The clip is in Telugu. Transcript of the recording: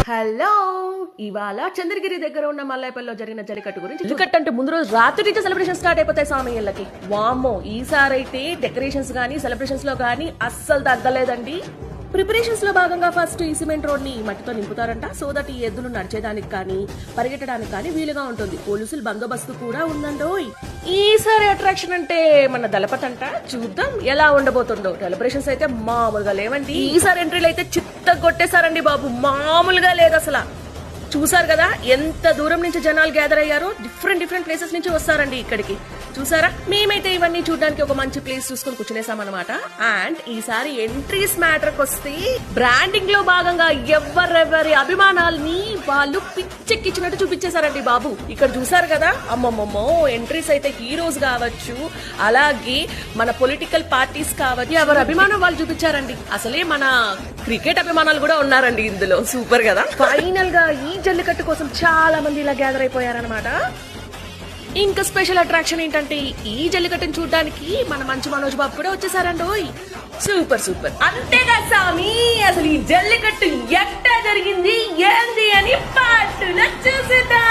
హలో, ఇవాళ చంద్రగిరి దగ్గర ఉన్న మల్లాయపల్లిలో జరిగిన జల్లికట్టు గురించి. జల్లికట్టు అంటే ముందు రోజు రాత్రి నుంచి సెలబ్రేషన్ స్టార్ట్ అయిపోతాయి సామయ్యలకి. వామ్మో, ఈసారి అయితే డెకరేషన్స్ గానీ సెలబ్రేషన్స్ లో గానీ అస్సలు తగ్గలేదండి. ప్రిపరేషన్స్ లో భాగంగా ఫస్ట్ ఈ సిమెంట్ రోడ్ ని మట్టితో నింపుతారంట, సో దట్ ఈ ఎద్దులు నడిచేదానికి కానీ పరిగెట్టడానికి కానీ వీలుగా ఉంటుంది. పోలీసులు బందోబస్తు కూడా ఉందండోయ్. ఈసారి అట్రాక్షన్ అంటే మన దళపతి అంట. చూద్దాం ఎలా ఉండబోతుందో. సెలబ్రేషన్స్ అయితే మామూలుగా లేవండి. ఈసారి ఎంట్రీలు అయితే చిత్త కొట్టేశారండి బాబు, మామూలుగా లేదు అసలు. చూసారు కదా ఎంత దూరం నుంచి జనాలు గ్యాదర్ అయ్యారో. డిఫరెంట్ ప్లేసెస్ నుంచి వస్తారండి ఇక్కడికి. చూసారా, మేమైతే ఇవన్నీ చూడడానికి ఒక మంచి ప్లేస్ చూసుకొని కూర్చునేసామన్నమాట. అండ్ ఈసారి ఎంట్రీస్ మ్యాటర్ వస్తే బ్రాండింగ్ లో భాగంగా ఎవరెవరి అభిమానాల్ని వాళ్ళు పిచ్చెక్కిచ్చినట్టు చూపించేశారండి బాబు. ఇక్కడ చూసారు కదా, అమ్మమ్మమ్మో ఎంట్రీస్ అయితే హీరోస్ కావచ్చు, అలాగే మన పొలిటికల్ పార్టీస్ కావచ్చు, ఎవరి అభిమానం వాళ్ళు చూపించారండి. అసలే మన క్రికెట్ అభిమానాలు కూడా ఉన్నారండి ఇందులో. సూపర్ కదా. ఫైనల్ గా ఈ జల్లికట్టు కోసం చాలా మంది ఇలా గ్యాదర్ అయిపోయారనమాట. ఇంకా స్పెషల్ అట్రాక్షన్ ఏంటంటే ఈ జల్లికట్టును చూడడానికి మన మంచి మనోజ్ బాబు కూడా వచ్చేసారండి. సూపర్. అంతేగా సామి, అసలు ఈ జల్లికట్టు ఎట్టా జరిగింది ఏంది అని పాటలో చూసేద్దాం.